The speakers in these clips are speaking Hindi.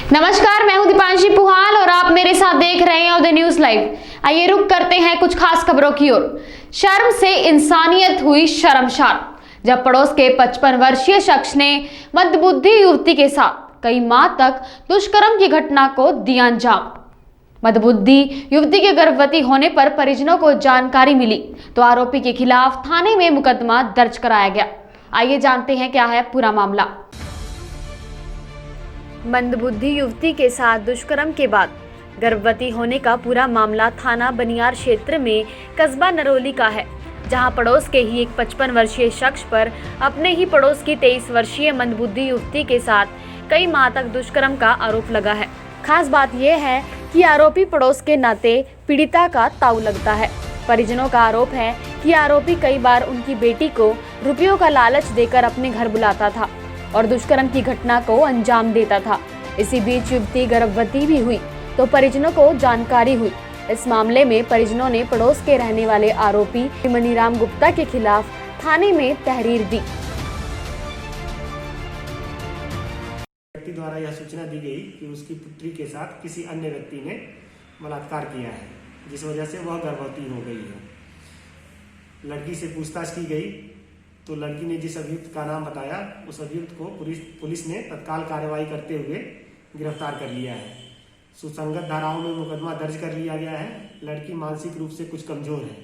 नमस्कार, मैं हूं दीपांशी पुहाल और आप मेरे साथ देख रहे हैं उदय न्यूज लाइव। आइए रुक करते हैं कुछ खास खबरों की ओर। शर्म से इंसानियत हुई शर्मसार जब पड़ोस के 55 वर्षीय शख्स ने मंदबुद्धि युवती के साथ कई माह तक दुष्कर्म की घटना को दिया अंजाम। मंदबुद्धि युवती के गर्भवती होने पर परिजनों को जानकारी मिली तो आरोपी के खिलाफ थाने में मुकदमा दर्ज कराया गया। आइए जानते हैं क्या है पूरा मामला। मंदबुद्धि युवती के साथ दुष्कर्म के बाद गर्भवती होने का पूरा मामला थाना बनियार क्षेत्र में कस्बा नरोली का है, जहां पड़ोस के ही एक 55 वर्षीय शख्स पर अपने ही पड़ोस की 23 वर्षीय मंदबुद्धि युवती के साथ कई माह तक दुष्कर्म का आरोप लगा है। खास बात यह है कि आरोपी पड़ोस के नाते पीड़िता का ताऊ लगता है। परिजनों का आरोप है कि आरोपी कई बार उनकी बेटी को रुपयों का लालच देकर अपने घर बुलाता था और दुष्कर्म की घटना को अंजाम देता था। इसी बीच युवती गर्भवती भी हुई तो परिजनों को जानकारी हुई। इस मामले में परिजनों ने पड़ोस के रहने वाले आरोपी मनीराम गुप्ता के खिलाफ थाने में तहरीर दी। व्यक्ति द्वारा यह सूचना दी गई कि उसकी पुत्री के साथ किसी अन्य व्यक्ति ने बलात्कार किया है, जिस वजह से वह गर्भवती हो गई है। लड़की से पूछताछ की गई तो लड़की ने जिस अभियुक्त का नाम बताया उस अभियुक्त को पुलिस ने तत्काल कार्रवाई करते हुए गिरफ्तार कर लिया है। सुसंगत धाराओं में मुकदमा दर्ज कर लिया गया है। लड़की मानसिक रूप से कुछ कमजोर है।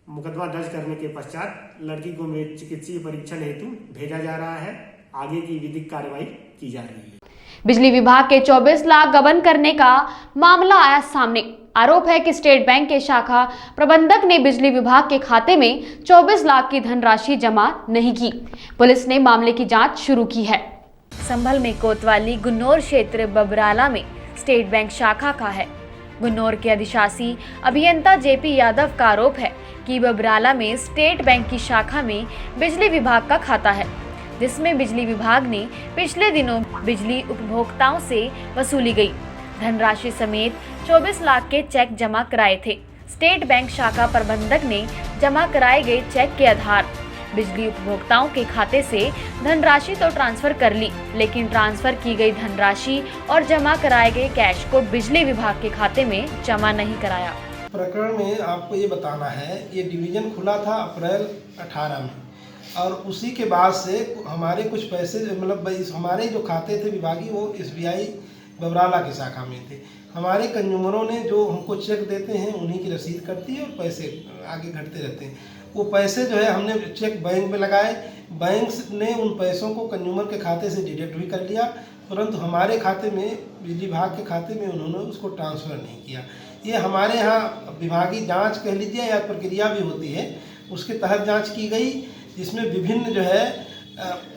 मुकदमा दर्ज करने के पश्चात लड़की को चिकित्सीय परीक्षण हेतु भेजा जा रहा है। आगे की विधिक कार्रवाई की जा रही है। बिजली विभाग के 24 लाख गबन करने का मामला आया सामने। आरोप है कि स्टेट बैंक के शाखा प्रबंधक ने बिजली विभाग के खाते में 24 लाख की धनराशि जमा नहीं की। पुलिस ने मामले की जांच शुरू की है। संभल में कोतवाली गुन्नौर क्षेत्र बबराला में स्टेट बैंक शाखा का है। गुन्नौर के अधिशासी अभियंता जेपी यादव का आरोप है कि बबराला में स्टेट बैंक की शाखा में बिजली विभाग का खाता है, जिसमें बिजली विभाग ने पिछले दिनों बिजली उपभोक्ताओं से वसूली गई धनराशि समेत 24 लाख के चेक जमा कराए थे। स्टेट बैंक शाखा प्रबंधक ने जमा कराए गए चेक के आधार बिजली उपभोक्ताओं के खाते से धनराशि तो ट्रांसफर कर ली, लेकिन ट्रांसफर की गई धनराशि और जमा कराए गए कैश को बिजली विभाग के खाते में जमा नहीं कराया। प्रकरण में आपको ये बताना है, ये डिवीजन खुला था अप्रैल 18 में और उसी के बाद से हमारे कुछ पैसे मतलब हमारे जो खाते थे विभागीय वो SBI बबराला की शाखा में थे। हमारे कंज्यूमरों ने जो हमको चेक देते हैं उन्हीं की रसीद करती है और पैसे आगे घटते रहते हैं। वो पैसे जो है हमने चेक बैंक में लगाए, बैंक ने उन पैसों को कंज्यूमर के खाते से डिडक्ट भी कर लिया, परंतु हमारे खाते में बिजली विभाग के खाते में उन्होंने उसको ट्रांसफ़र नहीं किया। ये हमारे यहाँ विभागीय जाँच कह लीजिए या प्रक्रिया भी होती है, उसके तहत जाँच की गई, जिसमें विभिन्न जो है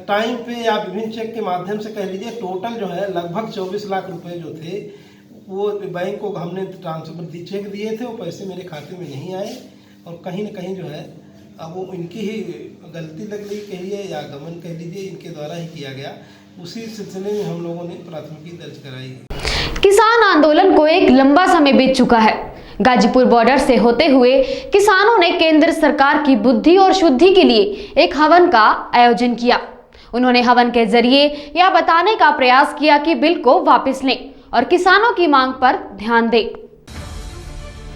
टाइम पे या विभिन्न चेक के माध्यम से कह लीजिए टोटल जो है लगभग 24 लाख रुपए जो थे वो बैंक को हमने ट्रांसफर चेक दिए थे, वो पैसे मेरे खाते में नहीं आए और कहीं न कहीं जो है अब वो इनकी ही गलती लग रही कहिए या गमन कह लीजिए, इनके द्वारा ही किया गया। उसी सिलसिले में हम लोगों ने प्राथमिकी दर्ज कराई है। किसान आंदोलन को एक लंबा समय बीत चुका है। गाजीपुर बॉर्डर से होते हुए किसानों ने केंद्र सरकार की बुद्धि और शुद्धि के लिए एक हवन का आयोजन किया। उन्होंने हवन के जरिए यह बताने का प्रयास किया कि बिल को वापस लें और किसानों की मांग पर ध्यान दें।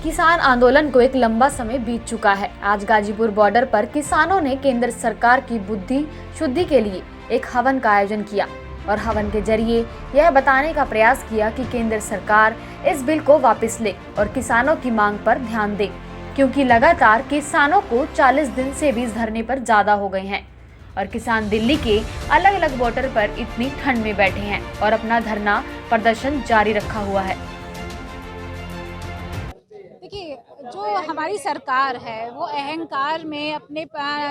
किसान आंदोलन को एक लंबा समय बीत चुका है। आज गाजीपुर बॉर्डर पर किसानों ने केंद्र सरकार की बुद्धि शुद्धि के लिए एक हवन का आयोजन किया और हवन के जरिए यह बताने का प्रयास किया कि केंद्र सरकार इस बिल को वापस ले और किसानों की मांग पर ध्यान दे, क्योंकि लगातार किसानों को 40 दिन से भी इस धरने पर ज्यादा हो गए हैं और किसान दिल्ली के अलग अलग बॉर्डर पर इतनी ठंड में बैठे हैं और अपना धरना प्रदर्शन जारी रखा हुआ है। देखिए, जो हमारी सरकार है वो अहंकार में अपने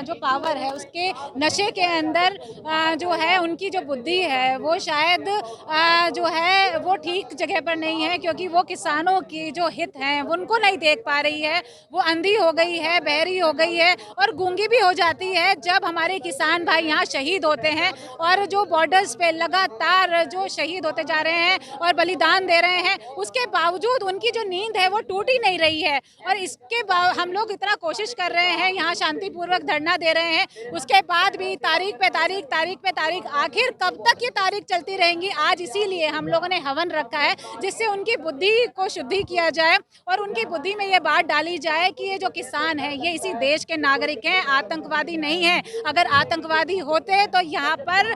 जो पावर है उसके नशे के अंदर जो है उनकी जो बुद्धि है वो शायद जो है वो ठीक जगह पर नहीं है, क्योंकि वो किसानों की जो हित हैं उनको नहीं देख पा रही है। वो अंधी हो गई है, बहरी हो गई है और गूंगी भी हो जाती है जब हमारे किसान भाई यहाँ शहीद होते हैं और जो बॉर्डर्स पे लगातार जो शहीद होते जा रहे हैं और बलिदान दे रहे हैं, उसके बावजूद उनकी जो नींद है वो टूट ही नहीं रही है और इसके हम लोग इतना कोशिश कर रहे हैं, यहाँ शांतिपूर्वक धरना दे रहे हैं, उसके बाद भी तारीख पे तारीख, आखिर कब तक ये तारीख चलती रहेंगी। आज इसीलिए हम लोगों ने हवन रखा है, जिससे उनकी बुद्धि को शुद्धि किया जाए और उनकी बुद्धि में ये बात डाली जाए कि ये जो किसान है ये इसी देश के नागरिक हैं, आतंकवादी नहीं है। अगर आतंकवादी होते तो यहाँ पर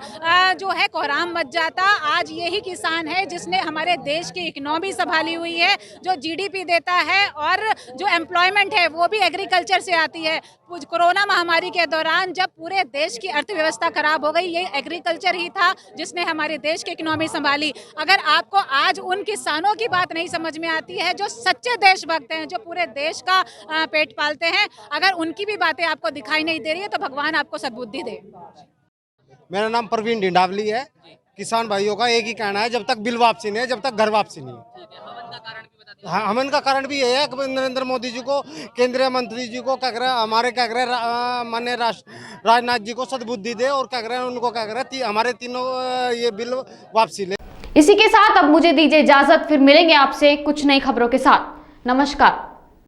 जो है कोहराम मच जाता। आज यही किसान है जिसने हमारे देश की इकोनॉमी संभाली हुई है, जो जीडीपी देता है और जो एम्प्लॉयमेंट है वो भी एग्रीकल्चर से आती है। कोरोना महामारी के दौरान जब पूरे देश की अर्थव्यवस्था खराब हो गई, ये एग्रीकल्चर ही था जिसने हमारे देश की इकोनॉमी संभाली। अगर आपको आज उन किसानों की बात नहीं समझ में आती है जो सच्चे देशभक्त हैं, जो पूरे देश का पेट पालते हैं, अगर उनकी भी बातें आपको दिखाई नहीं दे रही है तो भगवान आपको सद्बुद्धि दे। मेरा नाम प्रवीण डिंडावली है। किसान भाइयों का एक ही कहना है, जब तक बिल वापसी नहीं है, जब तक घर वापसी नहीं है। हवन का कारण भी यही है कि नरेंद्र मोदी जी को, केंद्रीय मंत्री जी को क्या कह रहे हैं, हमारे क्या कह रहे हैं, माननीय राजनाथ जी को सद्बुद्धि दे और क्या कह रहे हैं, उनको क्या कह रहे हैं, हमारे तीनों ये बिल वापसी ले। इसी के साथ अब मुझे दीजिए इजाजत, फिर मिलेंगे आपसे कुछ नई खबरों के साथ। नमस्कार।